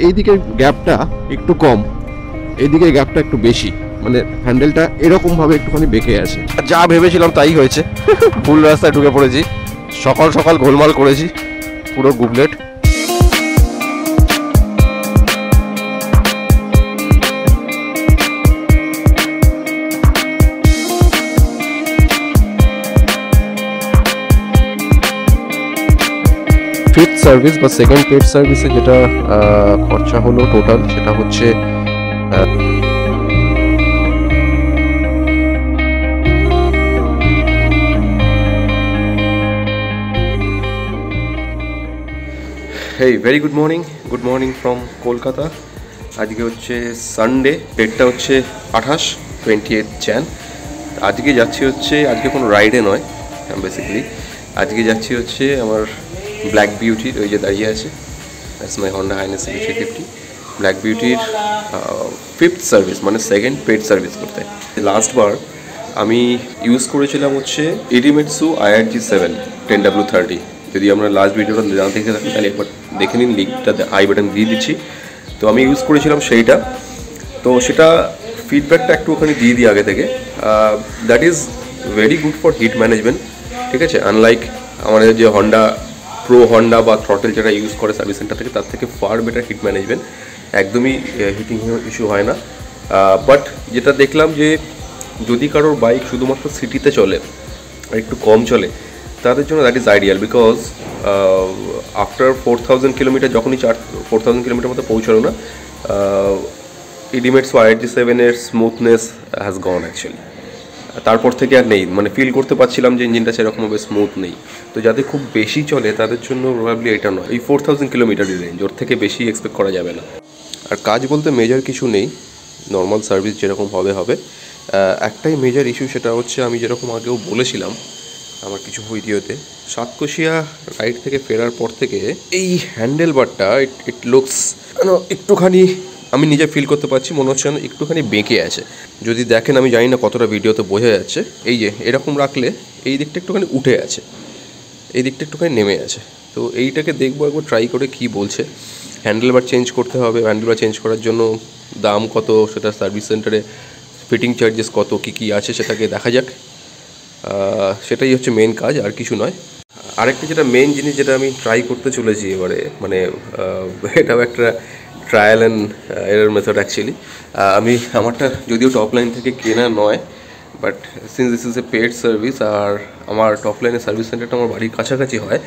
এই দিকের গ্যাপটা একটু কম, এই দিকের গ্যাপটা একটু বেশি, মানে হ্যান্ডেলটা এরকম ভাবে একটুখানি বেঁকে আছে। যা ভেবেছিলাম তাই হয়েছে, ভুল রাস্তায় ঢুকে পড়েছি, সকাল সকাল গোলমাল করেছি পুরো গুবলেট। ফিফথ সার্ভিস বা সেকেন্ড পেড সার্ভিসে যেটা খরচা হলো টোটাল, সেটা হচ্ছে hey very good morning from Kolkata. আজকে হচ্ছে সানডে, ডেটটা হচ্ছে 28 jan। আজকে যাচ্ছি হচ্ছে, আজকে কোনো রাইডে নয় বেসিক্যালি, আজকে যাচ্ছি হচ্ছে আমার ব্ল্যাক বিউটির, ওই যে দাঁড়িয়ে আছে, that's my Honda Highness 350 black বিউটির ফিফথ সার্ভিস মানে সেকেন্ড পেড সার্ভিস করতে। লাস্টবার আমি ইউজ করেছিলাম হচ্ছে ইডিমেটসু IRG7 10W30। যদি আমরা লাস্ট ভিডিওটা না দেখে থাকি তাহলে একবার দেখে নিন, লিঙ্কটা আই বাটন দিয়ে দিচ্ছি। তো আমি ইউজ করেছিলাম সেইটা, তো সেটা ফিডব্যাকটা একটু ওখানে দিয়ে দিই আগে থেকে। That is very good for heat management, ঠিক আছে। আনলাইক আমাদের যে হন্ডা বা থ্রটেল যেটা ইউজ করে সার্ভিস সেন্টার থেকে, তার থেকে ফার বেটার হিট ম্যানেজমেন্ট, একদমই হিটিং ইস্যু হয় না। বাট যেটা দেখলাম যে যদি কারোর বাইক শুধুমাত্র সিটিতে চলে আর একটু কম চলে, তাদের জন্য that is ideal, because after 4000 kilometre যখনই 4000 কিলোমিটার মতো পৌঁছালো না, ইডিমেটসু IRG7-এর স্মুথনেস হ্যাজ গন অ্যাকচুয়ালি। তারপর থেকে আর নেই, মানে ফিল করতে পারছিলাম যে ইঞ্জিনটা সেরকমভাবে স্মুথ নেই। তো যাদের খুব বেশি চলে তাদের জন্য প্রবাবলি এটা নয়, এই 4000 কিলোমিটারই রেঞ্জ, ওর থেকে বেশি এক্সপেক্ট করা যাবে না। আর কাজ বলতে মেজর কিছু নেই, নর্মাল সার্ভিস যেরকম হবে। একটাই মেজর ইস্যু, সেটা হচ্ছে আমি যেরকম আগেও বলেছিলাম আমার কিছু ভিডিওতে, সাতকোশিয়া রাইড থেকে ফেরার পর থেকে এই হ্যান্ডেল বারটা ইট লুকস একটুখানি, আমি নিজে ফিল করতে পারছি, মনে হচ্ছে একটুখানি বেঁকে আছে। যদি দেখেন, আমি জানি না কতটা ভিডিওতে বোঝা যাচ্ছে, এই যে এরকম রাখলে এই দিকটা একটুখানি উঠে আছে, এই দিকটা একটুখানি নেমে আছে। তো এইটাকে দেখবো একবার ট্রাই করে কি বলছে। হ্যান্ডেল বার চেঞ্জ করতে হবে, হ্যান্ডেল বার চেঞ্জ করার জন্য দাম কত, সেটা সার্ভিস সেন্টারে ফিটিং চার্জেস কত, কী আছে সেটাকে দেখা যাক। সেটাই হচ্ছে মেন কাজ, আর কিছু নয়। আরেকটা যেটা মেন জিনিস যেটা আমি ট্রাই করতে চলেছি এবারে, মানে এটাও একটা trial and error method actually. আমি আমারটা যদিও টপ লাইন থেকে কেনা নয়, but since this is a paid service, আর আমার টপ লাইনের সার্ভিস সেন্টারটা আমার বাড়ির কাছাকাছি হয়,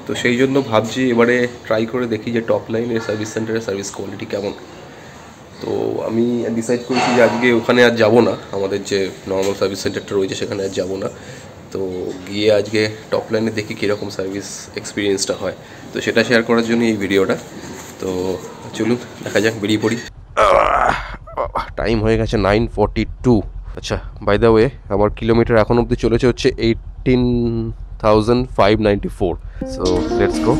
তো সেই জন্য ভাবছি এবারে ট্রাই করে দেখি যে টপ লাইনের সার্ভিস সেন্টারের সার্ভিস কোয়ালিটি কেমন। তো আমি ডিসাইড করেছি যে আজকে ওখানে আর যাবো না, আমাদের যে নর্মাল সার্ভিস সেন্টারটা রয়েছে সেখানে আর যাবো না, তো গিয়ে আজকে টপ লাইনে দেখি কীরকম সার্ভিস এক্সপিরিয়েন্সটা হয়। তো সেটা শেয়ার করার জন্য এই ভিডিওটা। তো চলুন দেখা যাক, বেরিয়ে পড়ি। টাইম হয়ে গেছে 9:42। আচ্ছা, বাই দ্য ওয়ে আমার কিলোমিটার এখন অবধি চলেছে হচ্ছে 18,594। So let's go.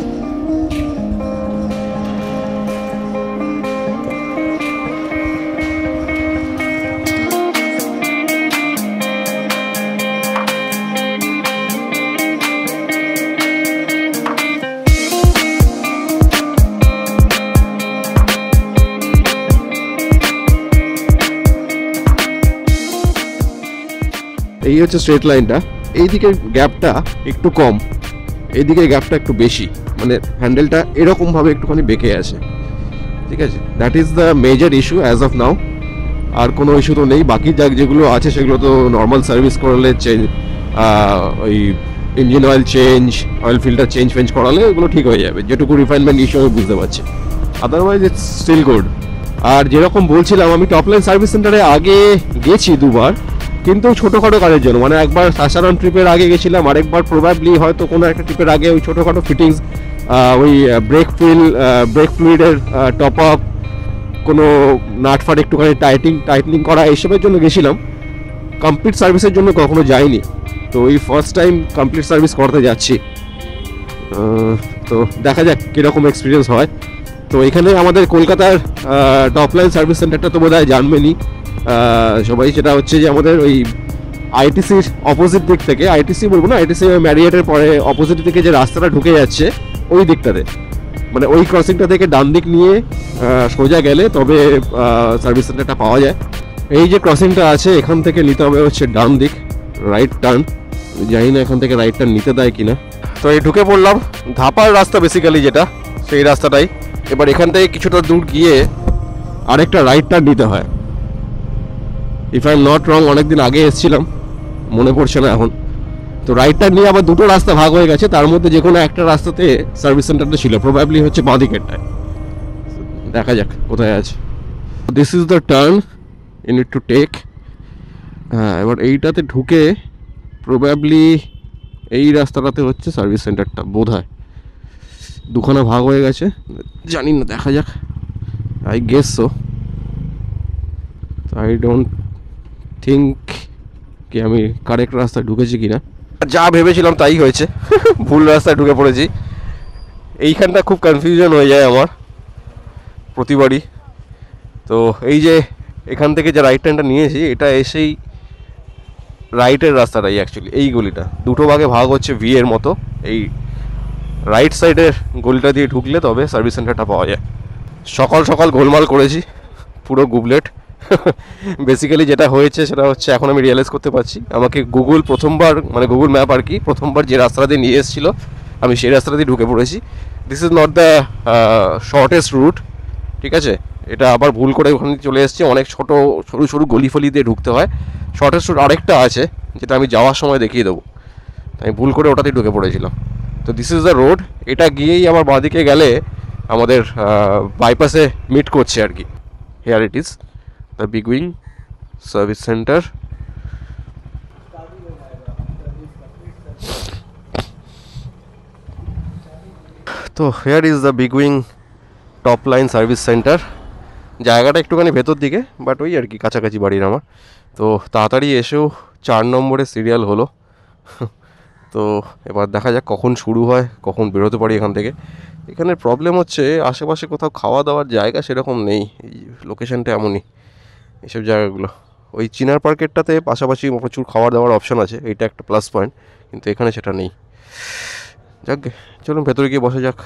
এই হচ্ছে স্ট্রেট লাইনটা, এই দিকের গ্যাপটা একটু কম, এই দিকের গ্যাপটা একটু বেশি, মানে হ্যান্ডেলটা এরকম ভাবে একটুখানি বেঁকে আছে, ঠিক আছে। That is the major issue as of now. আর কোনো ইস্যু তো নেই, বাকি যেগুলো আছে সেগুলো তো নর্মাল সার্ভিস করলে ওই engine oil change, oil filter change করালে এগুলো ঠিক হয়ে যাবে, যেটুকু রিফাইনমেন্ট ইস্যু আমি বুঝতে পারছি। Otherwise it's still good. আর যেরকম বলছিলাম, আমি টপ লাইন সার্ভিস সেন্টারে আগে গেছি দুবার, কিন্তু ছোটোখাটো কাজের জন্য, মানে একবার সাসারাম ট্রিপের আগে গেছিলাম, আরেকবার প্রবাবলি হয়তো কোনো একটা ট্রিপের আগে ওই ছোটোখাটো ফিটিংস, ওই ব্রেক ফ্লুইডের টপ আপ, কোনো নাট ফাট একটুখানি টাইটনিং করা, এইসবের জন্য গেছিলাম। কমপ্লিট সার্ভিসের জন্য কখনো যাইনি, তো এই ফার্স্ট টাইম কমপ্লিট সার্ভিস করতে যাচ্ছি। তো দেখা যাক কীরকম এক্সপিরিয়েন্স হয়। তো এখানে আমাদের কলকাতার টপ লাইন সার্ভিস সেন্টারটা তো বোধহয় জানবেনই সবাই, সেটা হচ্ছে যে আমাদের ওই আইটিসির অপোজিট দিক থেকে, আইটিসি বলবো না, আইটিসি ম্যারিয়েটের পরে অপোজিট দিকে যে রাস্তাটা ঢুকে যাচ্ছে ওই দিকটাতে। মানে ওই ক্রসিংটা থেকে ডান দিক নিয়ে সোজা গেলে তবে সার্ভিস সেন্টারটা পাওয়া যায়। এই যে ক্রসিংটা আছে এখান থেকে নিতে হবে হচ্ছে ডান দিক, রাইট টার্ন। জানি না এখান থেকে রাইট টার্ন নিতে দেয় কিনা। তো এই ঢুকে পড়লাম ধাপার রাস্তা, বেসিক্যালি যেটা সেই রাস্তাটাই। এবার এখান থেকে কিছুটা দূর গিয়ে আরেকটা রাইট টার্ন নিতে হয়। If I am not wrong, অনেকদিন আগে এসেছিলাম, মনে পড়ছে না এখন। তো রাইট টার্ন নিয়ে আবার দুটো রাস্তা ভাগ হয়ে গেছে, তার মধ্যে যে কোনো একটা রাস্তাতে সার্ভিস সেন্টারটা ছিল, প্রবাবলি হচ্ছে বাঁ দিকেরটায়। দেখা যাক কোথায় আছে। This is the turn you need to take. হ্যাঁ, এবার এইটাতে ঢুকে প্রবাবলি এই রাস্তাটাতে হচ্ছে সার্ভিস সেন্টারটা, বোধ হয়। দুখানা ভাগ হয়ে গেছে, জানি না, দেখা যাক। I guess so. I don't think কি আমি কারেক্ট রাস্তায় ঢুকেছি কিনা। যা ভেবেছিলাম তাই হয়েছে, ভুল রাস্তায় ঢুকে পড়েছি। এইখানটা খুব কনফিউশন হয়ে যায় আমার প্রতিবারই। তো এই যে এখান থেকে যে রাইট টার্নটা নিয়েছি, এটা এসেই রাইটের রাস্তাটাই অ্যাকচুয়ালি। এই গলিটা দুটো ভাগে ভাগ হচ্ছে, ভি এর মতো। এই রাইট সাইডের গলিটা দিয়ে ঢুকলে তবে সার্ভিস সেন্টারটা পাওয়া যায়। সকাল সকাল গোলমাল করেছি, পুরো গুবলেট। বেসিক্যালি যেটা হয়েছে সেটা হচ্ছে, এখন আমি রিয়েলাইজ করতে পারছি, আমাকে গুগল প্রথমবার, মানে গুগল ম্যাপ আর কি, প্রথমবার যে রাস্তাটা দিয়ে নিয়ে এসেছিলো আমি সেই রাস্তাটা দিয়ে ঢুকে পড়েছি। This is not the shortest root, ঠিক আছে। এটা আবার ভুল করে ওখানে চলে এসেছি, অনেক ছোটো সরু সরু গলি ফলি দিয়ে ঢুকতে হয়। শর্টেস্ট রুট আরেকটা আছে, যেটা আমি যাওয়ার সময় দেখিয়ে দেবো। আমি ভুল করে ওটাতেই ঢুকে পড়েছিলাম। তো দিস ইজ দ্য রোড। এটা গিয়েই আমার বাঁদিকে গেলে আমাদের বাইপাসে মিট করছে আর কি। Here it is the Big Wing service centre. তো here is the Big Wing top line service centre. জায়গাটা একটুখানি ভেতর দিকে, বাট ওই আর কি কাছাকাছি বাড়ির আমার। তো তাড়াতাড়ি এসেও 4 নম্বরে সিরিয়াল হলো। তো এবার দেখা যাক কখন শুরু হয়, কখন বেরোতে পারি এখান থেকে। এখানের প্রবলেম হচ্ছে আশেপাশে কোথাও খাওয়া দাওয়ার জায়গা সেরকম নেই। এই লোকেশনটা এমনই, এইসব জায়গাগুলো। ওই চিনার পার্কেটটাতে পাশাপাশি প্রচুর খাওয়া দাওয়ার অপশান আছে, এইটা একটা প্লাস পয়েন্ট, কিন্তু এখানে সেটা নেই। যাক, চলুন ভেতরে গিয়ে বসা যাক।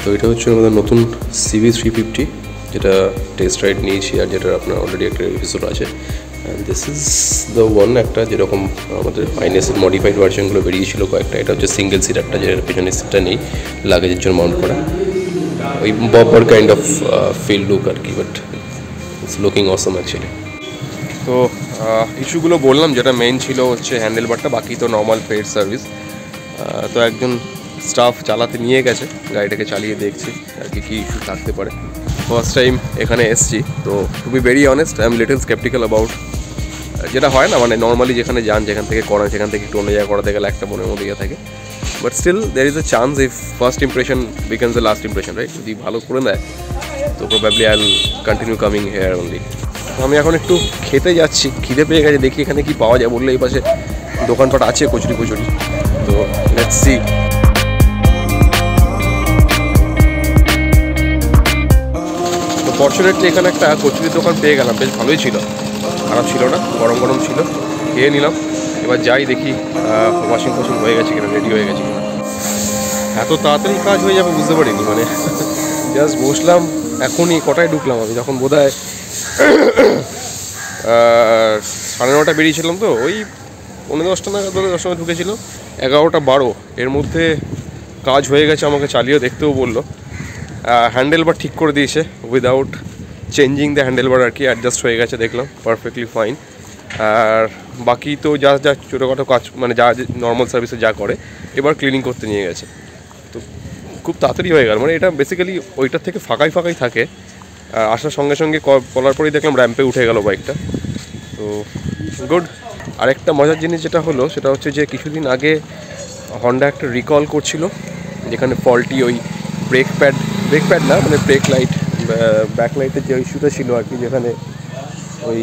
তো এটা হচ্ছে আমাদের নতুন CV350, যেটা টেস্ট রাইড নিয়েছি, আর যেটা আপনার অলরেডি একটা এপিসোড আছে। And this is the one, একটা যেরকম আমাদের আইএনএসের মডিফাইড ভার্সনগুলো বেরিয়েছিল কয়েকটা। এটা হচ্ছে সিঙ্গেল সিটারটা, যেটার পেছনের সিটটা নেই, লাগেজের জন্য মাউন্ট করা। ওই bobber kind of feel look আর কি, but it's looking awesome actually. তো ইস্যুগুলো বললাম, যেটা মেইন ছিল হচ্ছে হ্যান্ডেল বারটা, বাকি তো নর্মাল পেড সার্ভিস। তো একজন স্টাফ চালাতে নিয়ে গেছে, গাড়িটাকে চালিয়ে দেখছি আর কি কী ইস্যু থাকতে পারে। ফার্স্ট টাইম এখানে এসছি, তো to be very honest I am little sceptical about, যেটা হয় না, মানে নর্মালি যেখানে যান, যেখান থেকে করেন, সেখান থেকে একটু অন্য জায়গায় করাতে গেলে একটা মনের মধ্যে ইয়ে থাকে। But still there is a chance if first impression becomes the last impression, right? যদি ভালো করে নেয় তো probably I will continue coming here only. আমি এখন একটু খেতে যাচ্ছি, খিদে পেয়ে গেছে, দেখি এখানে কি পাওয়া যায়। বললে এই পাশে দোকানপাট আছে কচুরি কচুরি, তো লেটস সি। তো ফর্চুনেটলি এখানে একটা কচুরির দোকান পেয়ে গেলাম, বেশ ভালোই ছিল, খারাপ ছিল না, গরম গরম ছিল, খেয়ে নিলাম। এবার যাই দেখি ওয়াশিং ফশিং হয়ে গেছে কিনা, রেডি হয়ে গেছে কিনা। এত তাড়াতাড়ি কাজ হয়ে যাবে বুঝতে পারিনি, মানে জাস্ট বসলাম এখনই। কটায় ঢুকলাম আমি, যখন বোধ হয় 9:30 বেরিয়েছিলাম, তো ওই 10:45 নাগাদ, 10 সময় ঢুকেছিল, 11টা 12, এর মধ্যে কাজ হয়ে গেছে। আমাকে চালিয়ে দেখতেও বললো, হ্যান্ডেল বার ঠিক করে দিয়েছে without changing the handle bar আর কি, অ্যাডজাস্ট হয়ে গেছে, দেখলাম পারফেক্টলি ফাইন। আর বাকি তো যা যা ছোটোখাটো কাজ, মানে যা নর্মাল সার্ভিসে যা করে, এবার ক্লিনিং করতে নিয়ে গেছে। তো খুব তাড়াতাড়ি হয়ে গেল, মানে এটা বেসিক্যালি ওইটার থেকে ফাঁকাই ফাঁকাই থাকে। আসার সঙ্গে সঙ্গে করার পরেই দেখলাম র্যাম্পে উঠে গেল বাইকটা, তো গুড। আরেকটা মজার জিনিস যেটা হলো সেটা হচ্ছে যে কিছুদিন আগে হন্ডা একটা রিকল করছিল যেখানে ফল্টি ওই ব্রেক প্যাড না মানে ব্রেক লাইট ব্যাক লাইটের যে ইস্যুটা ছিল আর কি, যেখানে ওই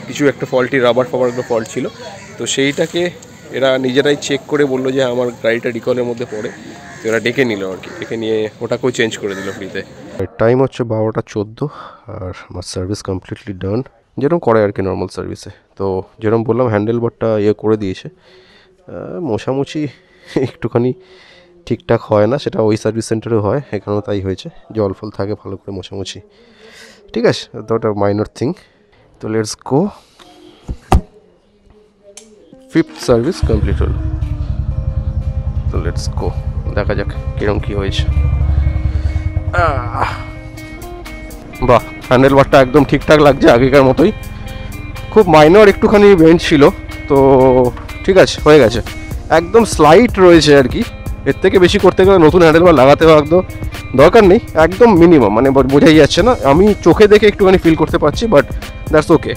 কিছু একটা ফল্টি রাবার ফল্ট ছিল, তো সেইটাকে এরা নিজেরাই চেক করে বললো যে আমার গাড়িটা রিকলের মধ্যে পড়ে, তো এরা ডেকে নিল আর কি, ডেকে নিয়ে ওটাকেও চেঞ্জ করে দিল ফ্রিতে। টাইম হচ্ছে 12:14 আর আমার সার্ভিস কমপ্লিটলি ডান, যেরকম করে আর কি নর্মাল সার্ভিসে। তো যেরকম বললাম হ্যান্ডেল বারটা করে দিয়েছে, মোছামুছি একটুখানি ঠিকঠাক হয় না, সেটা ওই সার্ভিস সেন্টারে হয়, এখানেও তাই হয়েছে, জল ফল থাকে ভালো করে মোছামুছি, ঠিক আছে, তো ওটা মাইনর থিং। তো let's go, 5th service complete হলো, তো লেটস গো, দেখা যাক কিরকম কী হয়েছে। বাহ, হ্যান্ডেল বারটা একদম ঠিকঠাক লাগছে আগেকার মতোই, খুব মাইনর একটুখানি বেঞ্চ ছিল, তো ঠিক আছে, হয়ে গেছে, একদম স্লাইট রয়েছে আর কি, এর থেকে বেশি করতে গেলে নতুন হ্যান্ডেল বার লাগাতে হবে, একদম দরকার নেই, একদম মিনিমাম, মানে বোঝাই যাচ্ছে না, আমি চোখে দেখে একটুখানি ফিল করতে পারছি, but that's okay,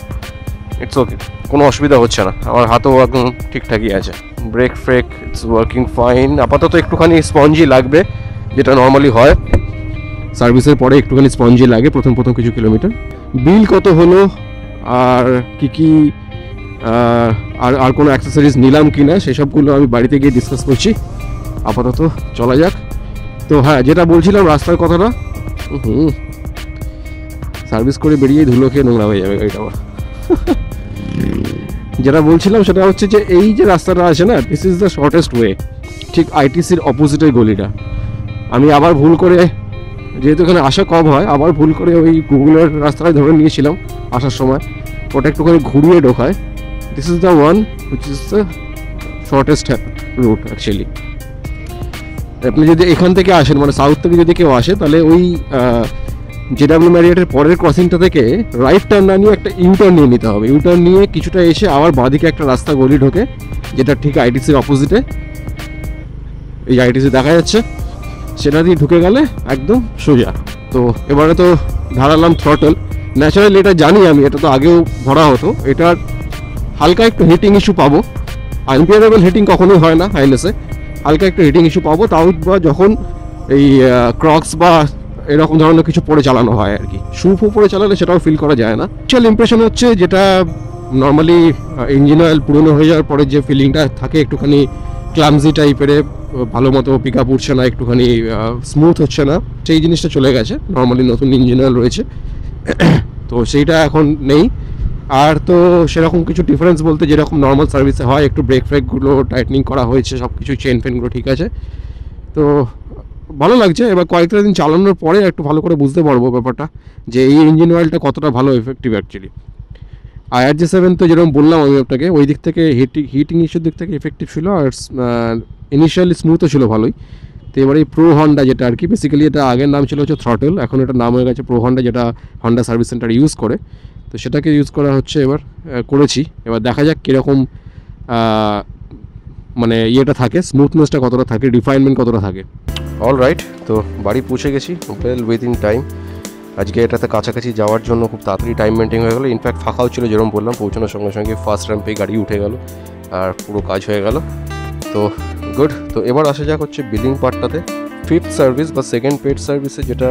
it's okay, কোনো অসুবিধা হচ্ছে না, আমার হাতও একদম ঠিকঠাকই আছে, ব্রেক ইটস ওয়ার্কিং ফাইন, আপাতত একটুখানি স্পঞ্জি লাগবে, যেটা নর্মালি হয় সার্ভিসের পরে একটুখানি স্পঞ্জি লাগে প্রথম কিছু কিলোমিটার। বিল কত হলো আর কি আর কোনো অ্যাক্সেসরিজ নিলাম কি না সেসবগুলো আমি বাড়িতে গিয়ে ডিসকাস করছি, আপাতত চলা যাক। তো হ্যাঁ, যেটা বলছিলাম রাস্তার কথাটা, সার্ভিস করে বেরিয়েই ধুলো খেয়ে নোংরা হয়ে যাবে গাড়িটা আমার। যেটা বলছিলাম সেটা হচ্ছে যে এই যে রাস্তাটা আছে না, this is the shortest way, ঠিক আইটিসির অপোজিটের গলিটা। আমি আবার ভুল করে, যেহেতু এখানে আসা কম হয়, আবার ভুল করে ওই গুগলের রাস্তাটাই ধরে নিয়েছিলাম আসার সময়, ওটা একটুখানি ঘুরিয়ে ঢোকায়। This is the one which is the shortest route actually. আপনি যদি এখান থেকে আসেন, মানে সাউথ থেকে যদি কেউ আসে, তাহলে ওই জেডাব্লিউ ম্যারিয়টের পরের ক্রসিংটা থেকে রাইট টার্ন না নিয়ে একটা ইউটার্ন নিয়ে নিতে হবে, ইউটার্ন নিয়ে কিছুটা এসে আবার বাঁদিকে একটা রাস্তা গলি ঢোকে, যেটা ঠিক আইটিসির অপোজিটে, এই আইটিসি দেখা যাচ্ছে, সেটা দিয়ে ঢুকে গেলে একদম সোজা। তো এবারে তো ধরালাম থ্রটল, ন্যাচারালি এটা জানি আমি, এটা তো আগেও ধরা হতো, এটার হালকা একটু হিটিং ইস্যু পাবো, আনবিয়ারেবল হিটিং কখনোই হয় না হাইলেসে, হালকা একটু হিটিং ইস্যু পাবো, তাও বা যখন এই ক্রক্স বা এরকম ধরনের কিছু পরে চালানো হয় আর কি, শু পরে চালালে সেটাও ফিল করা যায় না। ইনিশিয়াল ইমপ্রেশন হচ্ছে যেটা নর্মালি ইঞ্জিন অয়েল পুরনো হয়ে যাওয়ার পরে যে ফিলিংটা থাকে, একটুখানি ক্লামজি টাইপের, ভালো মতো পিক আপ উঠছে না, একটুখানি স্মুথ হচ্ছে না, সেই জিনিসটা চলে গেছে, নর্মালি নতুন ইঞ্জিন অয়েল রয়েছে, তো সেইটা এখন নেই। আর তো সেরকম কিছু ডিফারেন্স বলতে যেরকম নর্মাল সার্ভিসে হয়, একটু ব্রেক ফ্রেকগুলো টাইটনিং করা হয়েছে, সব কিছু চেন ফেনগুলো ঠিক আছে, তো ভালো লাগছে। এবার কয়েকটা দিন চালানোর পরে একটু ভালো করে বুঝতে পারবো ব্যাপারটা, যে এই ইঞ্জিন অয়েলটা কতটা ভালো এফেক্টিভ অ্যাকচুয়ালি। IRJ7 তো যেরকম বললাম আমি আপনাকে, ওই দিক থেকে হিটিং ইস্যুর দিক থেকে এফেক্টিভ ছিল, আর ইনিশিয়ালি স্মুথও ছিল ভালোই। তো এবার এই প্রো হন্ডা যেটা আর কি, বেসিক্যালি এটা আগের নাম ছিল হচ্ছে থ্রটল, এখন এটা নাম হয়ে গেছে প্রো হন্ডা, যেটা হন্ডা সার্ভিস সেন্টার ইউজ করে, তো সেটাকে ইউজ করা হচ্ছে, এবার করেছি, এবার দেখা যাক কীরকম মানে ইয়েটা থাকে, স্মুথনেসটা কতটা থাকে, রিফাইনমেন্ট কতটা থাকে। অল রাইট, তো বাড়ি পৌঁছে গেছি ওয়েল উইদিন টাইম। আজকে এটাতে কাছাকাছি যাওয়ার জন্য খুব তাড়াতাড়ি টাইম মেনটেন হয়ে গেলো, ইনফ্যাক্ট ফাঁকাও ছিল, যেরকম বললাম পৌঁছানোর সঙ্গে সঙ্গে ফার্স্ট র্যাম্পে গাড়ি উঠে গেল আর পুরো কাজ হয়ে গেল, তো গুড। তো এবার আসা যাক হচ্ছে বিলিং পার্টটাতে। 5th সার্ভিস বা 2nd পেড সার্ভিসে যেটা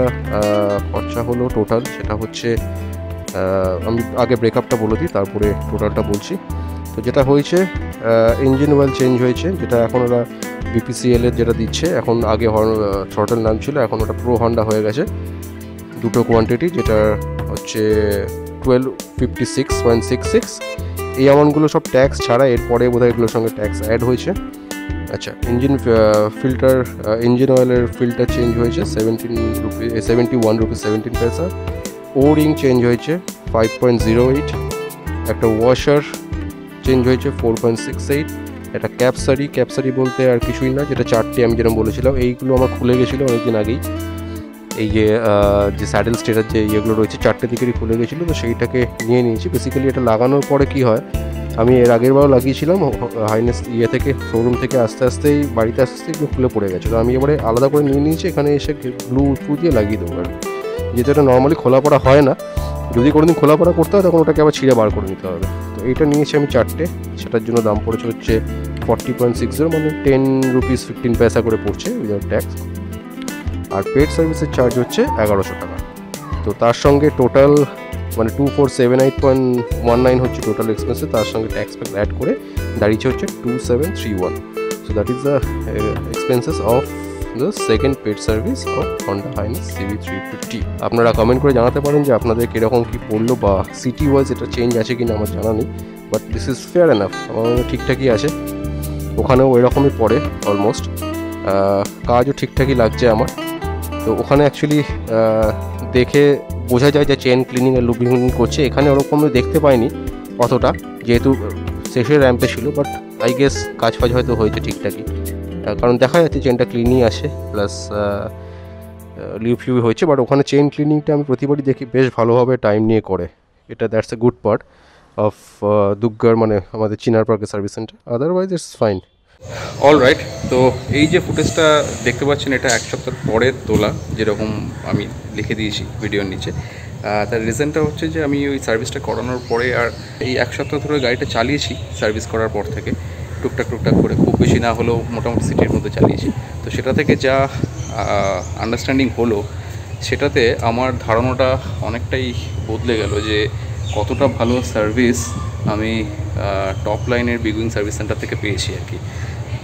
খরচা হলো টোটাল, সেটা হচ্ছে আমি আগে ব্রেকআপটা বলে দিই, তারপরে টোটালটা বলছি। তো যেটা হয়েছে, ইঞ্জিন অয়েল চেঞ্জ হয়েছে, যেটা এখন ওরা BPCL এর যেটা দিচ্ছে, এখন আগে থ্রটল নাম ছিল, এখন ওটা প্রো হন্ডা হয়ে গেছে, দুটো কোয়ান্টিটি, যেটা হচ্ছে 1256.66। এই অ্যামাউন্টগুলো সব ট্যাক্স ছাড়া, এরপরে বোধহয় এগুলোর সঙ্গে ট্যাক্স অ্যাড হয়েছে। আচ্ছা, ইঞ্জিন অয়েলের ফিল্টার চেঞ্জ হয়েছে 71 রুপিস 17 পয়সা, ও রিং চেঞ্জ হয়েছে 5.08, একটা ওয়াশার চেঞ্জ হয়েছে 4.68, একটা ক্যাপসারি বলতে আর কিছুই না, যেটা 4টে আমি যেরকম বলেছিলাম, এইগুলো আমার খুলে গেছিলো অনেকদিন আগেই, এই যে স্যাডেল স্টেটার যে ইয়েগুলো রয়েছে 4টে দিকেরই খুলে গেছিলো, তো সেইটাকে নিয়ে নিয়েছি। বেসিক্যালি এটা লাগানোর পরে কি হয়, আমি এর আগের বারও লাগিয়েছিলাম হাইনেস থেকে শোরুম থেকে আসতেই বাড়িতে আসতে এগুলো খুলে পড়ে গেছে, তো আমি এবারে আলাদা করে নিয়ে নিয়েছি, এখানে এসে গ্লু দিয়ে লাগিয়ে দেবো আর, যেহেতু এটা নর্মালি খোলা পড়া হয় না, যদি কোনোদিন খোলা পড়া করতে হয় তখন ওটাকে আবার ছিঁড়ে বার করে নিতে হবে। তো এইটা নিয়েছি আমি 4টে, সেটার জন্য দাম পড়েছে হচ্ছে 40.60 মানে 10 রুপিস 15 পয়সা করে পড়ছে উইদাউট ট্যাক্স। আর পেড সার্ভিসের চার্জ হচ্ছে 1100 টাকা। তো তার সঙ্গে টোটাল মানে 2478.19 হচ্ছে টোটাল এক্সপেন্সে, তার সঙ্গে ট্যাক্স অ্যাড করে দাঁড়িয়েছে হচ্ছে 2731। So that is the expenses of the second paid service of Honda highness CB350। আপনারা কমেন্ট করে জানাতে পারেন যে আপনাদের কীরকম কী পড়লো বা সিটি ওয়াইজ এটা চেঞ্জ আছে কিনা আমার জানা নেই, but this is fair enough, আমার ঠিকঠাকই আছে। ওখানেও ওই রকমই পড়ে অলমোস্ট, কাজও ঠিকঠাকই লাগছে আমার। তো ওখানে অ্যাকচুয়ালি দেখে বোঝা যায় যে চেন ক্লিনিং আর লুব্রিকেশন করছে, এখানে ওরকম দেখতে পাইনি অতটা, যেহেতু শেষের র্যাম্পে ছিল, বাট আই গেস কাজ ফাজ হয়তো হয়েছে ঠিকঠাকই, কারণ দেখা যাচ্ছে চেনটা ক্লিনই আছে প্লাস লিউ ফিউ হয়েছে। বাট ওখানে চেন ক্লিনিংটা আমি প্রতিবারই দেখি বেশ ভালোভাবে টাইম নিয়ে করে, এটা that's a good part of দুগ্গার মানে আমাদের চিনার পার্কের service centre, otherwise it's fine. All right, তো এই যে ফুটেজটা দেখতে পাচ্ছেন এটা এক সপ্তাহ পরের তোলা, যেরকম আমি লিখে দিয়েছি ভিডিওর নিচে। তার রিজনটা হচ্ছে যে আমি ওই সার্ভিসটা করানোর পরে আর এই এক সপ্তাহ ধরে গাড়িটা চালিয়েছি সার্ভিস করার পর থেকে, টুকটাক করে, খুব বেশি না হলেও মোটামুটি সিটির মধ্যে চালিয়েছি। তো সেটা থেকে যা আন্ডারস্ট্যান্ডিং হলো, সেটাতে আমার ধারণাটা অনেকটাই বদলে গেল যে কতটা ভালো সার্ভিস আমি টপ লাইনের বিগুইং সার্ভিস সেন্টার থেকে পেয়েছি আর কি।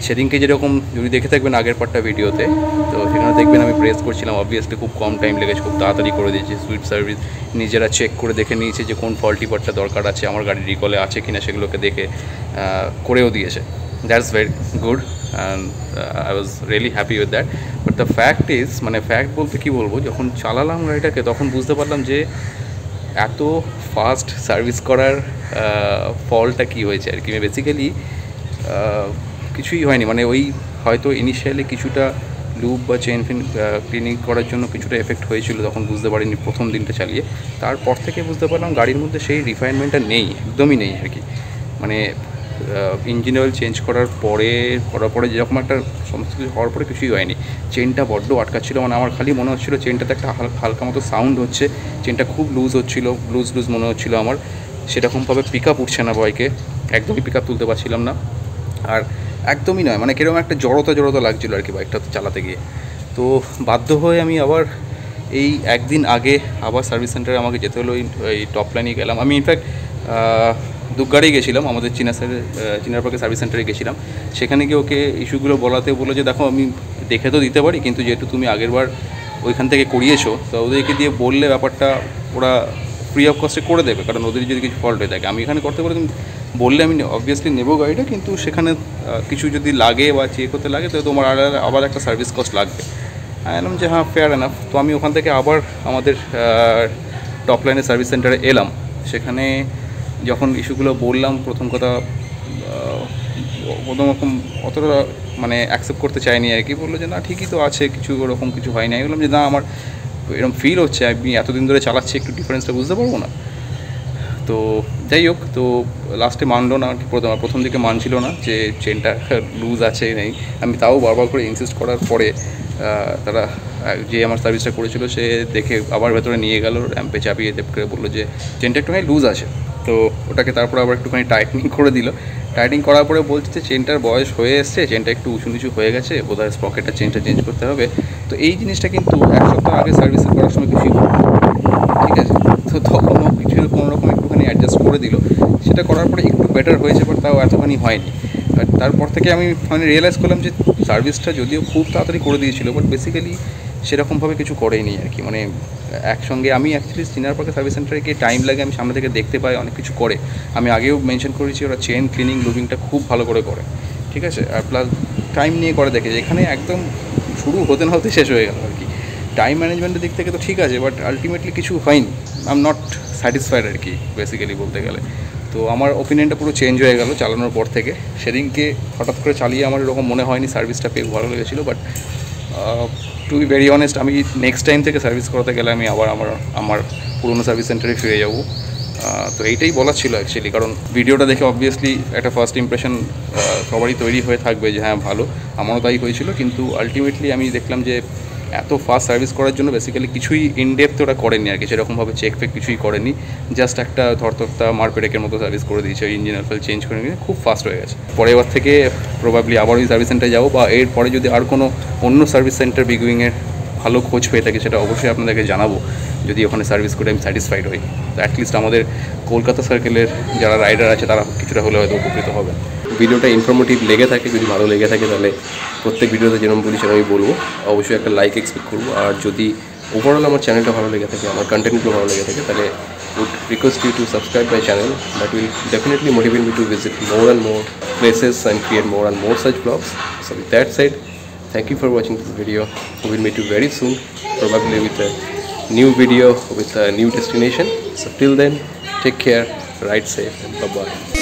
সেদিনকে যেরকম যদি দেখে থাকবেন আগের পার্টটা ভিডিওতে, তো সেখানে দেখবেন আমি প্রেস করছিলাম, অবভিয়াসলি খুব কম টাইম লেগেছে, খুব তাড়াতাড়ি করে দিয়েছি। সুইফট সার্ভিস নিজেরা চেক করে দেখে নিয়েছে যে কোন ফল্টি পার্টটা দরকার আছে, আমার গাড়ির রিকলে আছে কিনা সেগুলোকে দেখে করেও দিয়েছে। That's very good and I was really happy with that. But the fact is, মানে ফ্যাক্ট বলতে কী বলবো, যখন চালালাম গাড়িটাকে তখন বুঝতে পারলাম যে এত ফাস্ট সার্ভিস করার ফলটা কী হয়েছে আর কি। বেসিক্যালি কিছুই হয়নি, মানে ওই হয়তো ইনিশিয়ালি কিছুটা লুপ বা চেন ফিন ক্লিনিং করার জন্য কিছুটা এফেক্ট হয়েছিল, তখন বুঝতে পারিনি প্রথম দিনটা চালিয়ে। তারপর থেকে বুঝতে পারলাম গাড়ির মধ্যে সেই রিফাইনমেন্টটা নেই, একদমই নেই আর কি। মানে ইঞ্জিন অয়েল চেঞ্জ করার পরে যেরকম একটা সমস্ত কিছু হওয়ার পরে কিছুই হয়নি। চেনটা বড্ড আটকাচ্ছিল, মানে আমার খালি মনে হচ্ছিলো চেনটাতে একটা হালকা মতো সাউন্ড হচ্ছে, চেনটা খুব লুজ হচ্ছিলো, লুজ মনে হচ্ছিলো আমার। সেরকমভাবে পিক আপ উঠছে না বাইকে, একদমই পিক আপ তুলতে পারছিলাম না। আর একদমই নয়, মানে কীরকম একটা জড়তা লাগছিলো আর কি বাইকটা চালাতে গিয়ে। তো বাধ্য হয়ে আমি আবার এই একদিন আগে আবার সার্ভিস সেন্টারে আমাকে যেতে হলো, এই টপ লাইনে গেলাম। আমি ইনফ্যাক্ট দুগ্গাড়েই গেছিলাম, আমাদের চিনার পার্কের সার্ভিস সেন্টারে গেছিলাম। সেখানে গিয়ে ওকে ইস্যুগুলো বলাতে বললো যে দেখো আমি দেখে তো দিতে পারি, কিন্তু যেহেতু তুমি আগেরবার ওইখান থেকে করিয়েছো, তো ওদেরকে দিয়ে বললে ব্যাপারটা ওরা ফ্রি অফ কস্টে করে দেবে, কারণ ওদের যদি কিছু ফল্ট হয়ে থাকে। আমি এখানে করতে পারি, তুমি বললে আমি অবভিয়াসলি নেবো গাড়িটা, কিন্তু সেখানে কিছু যদি লাগে বা চেক করতে লাগে তো তোমার আবার একটা সার্ভিস কস্ট লাগবে। আমি বললাম যে হ্যাঁ ফেয়ার এনাফ। তো আমি ওখান থেকে আবার আমাদের টপ লাইনের সার্ভিস সেন্টারে এলাম। সেখানে যখন ইস্যুগুলো বললাম, প্রথম রকম অতটা মানে অ্যাকসেপ্ট করতে চাইনি আর কি। বললো যে না ঠিকই তো আছে, কিছু ওরকম কিছু হয়নি। আমি বললাম যে না আমার এরকম ফিল হচ্ছে, আমি এতদিন ধরে চালাচ্ছি, একটু ডিফারেন্সটা বুঝতে পারবো না। তো যাই হোক, তো লাস্টে মানলো না আর কি। প্রথম দিকে মানছিল না যে চেনটা লুজ আছে নেই। আমি তাও বারবার করে ইনসিস্ট করার পরে তারা যে আমার সার্ভিসটা করেছিল সে দেখে আবার ভেতরে নিয়ে গেল, র্যাম্পে চাপিয়ে করে বললো যে চেনটা একটুখানি লুজ আছে। তো ওটাকে তারপর আবার একটুখানি টাইটনিং করে দিল। টাইটনিং করার পরে বলছে যে চেনটার বয়স হয়ে এসছে, চেনটা একটু উঁচু নিচু হয়ে গেছে, বোধহয় স্প্রকেটটা চেনটা চেঞ্জ করতে হবে। তো এই জিনিসটা কিন্তু এক সপ্তাহ আগে সার্ভিস করার সময় কিছুই ঠিক আছে। তো তখনও কিছু কোনোরকম একটুখানি অ্যাডজাস্ট করে দিল, সেটা করার পরে একটু বেটার হয়েছে, বাট তাও এতখানি হয়নি। আর তারপর থেকে আমি মানে রিয়েলাইজ করলাম যে সার্ভিসটা যদিও খুব তাড়াতাড়ি করে দিয়েছিল, বাট বেসিক্যালি সেরকমভাবে কিছু করেইনি আর কি। মানে একসঙ্গে আমি অ্যাকচুয়ালি চিনার পার্কের সার্ভিস সেন্টারে গিয়ে টাইম লাগে, আমি সামনে থেকে দেখতে পাই অনেক কিছু করে। আমি আগেও মেনশন করেছি ওরা চেন ক্লিনিং লুবিংটা খুব ভালো করে ঠিক আছে, আর প্লাস টাইম নিয়ে করে দেখে, এখানে একদম শুরু হতে না হতে শেষ হয়ে গেল আর কি। টাইম ম্যানেজমেন্টের দিক থেকে তো ঠিক আছে, বাট আলটিমেটলি কিছু হয়নি। আই এম নট স্যাটিসফাইড আর কি বেসিক্যালি বলতে গেলে। তো আমার ওপিনিয়নটা পুরো চেঞ্জ হয়ে গেল চালানোর পর থেকে। সেদিনকে হঠাৎ করে চালিয়ে আমার এরকম মনে হয়নি, সার্ভিসটা পেয়ে ভালো লেগেছিলো। But to be very honest, আমি নেক্সট টাইম থেকে সার্ভিস করাতে গেলে আমি আবার আমার পুরোনো সার্ভিস সেন্টারে ফিরে যাব। তো এইটাই বলা ছিল অ্যাকচুয়ালি, কারণ ভিডিওটা দেখে অবভিয়াসলি একটা ফার্স্ট ইমপ্রেশন সবারই তৈরি হয়ে থাকবে যে হ্যাঁ ভালো, আমারও তাই হয়েছিল। কিন্তু আলটিমেটলি আমি দেখলাম যে এত ফাস্ট সার্ভিস করার জন্য বেসিক্যালি কিছুই ইনডেপথ ওরা করেনি আর কি, সেরকমভাবে চেক ফেক কিছুই করেনি, জাস্ট একটা ধরতরতা মারপেটেকের মতো সার্ভিস করে দিয়েছে, ওই ইঞ্জিন অয়েল চেঞ্জ করে নিয়ে খুব ফাস্ট হয়ে গেছে। পরের বার থেকে প্রবাবলি আবার ওই সার্ভিস সেন্টারে যাবো, বা এরপরে যদি আর কোনো অন্য সার্ভিস সেন্টার বিগুইংয়ের ভালো খোঁজ পেয়ে থাকে সেটা অবশ্যই আপনাদেরকে জানাবো, যদি ওখানে সার্ভিস করে আমি স্যাটিসফাইড হই। তো অ্যাটলিস্ট আমাদের কলকাতা সার্কেলের যারা রাইডার আছে তারা কিছুটা হলে হয়তো উপকৃত হবে। ভিডিওটা ইনফরমেটিভ লেগে থাকে, যদি ভালো লেগে থাকে তাহলে প্রত্যেক ভিডিওতে যেরকম বলি সেরকমই বলবো, অবশ্যই একটা লাইক এক্সপেক্ট করবো। আর যদি ওভারঅল আমার চ্যানেলটা ভালো লেগে থাকে, আমার কন্টেন্টগুলো ভালো লেগে থাকে, তাহলে would request you to subscribe my channel. That will definitely motivate me to visit more and more places and create more and more such vlogs. So with that said, thank you for watching this video. We will meet you very soon, probably with a new video with a new destination. So till then, take care, ride safe, and bye bye.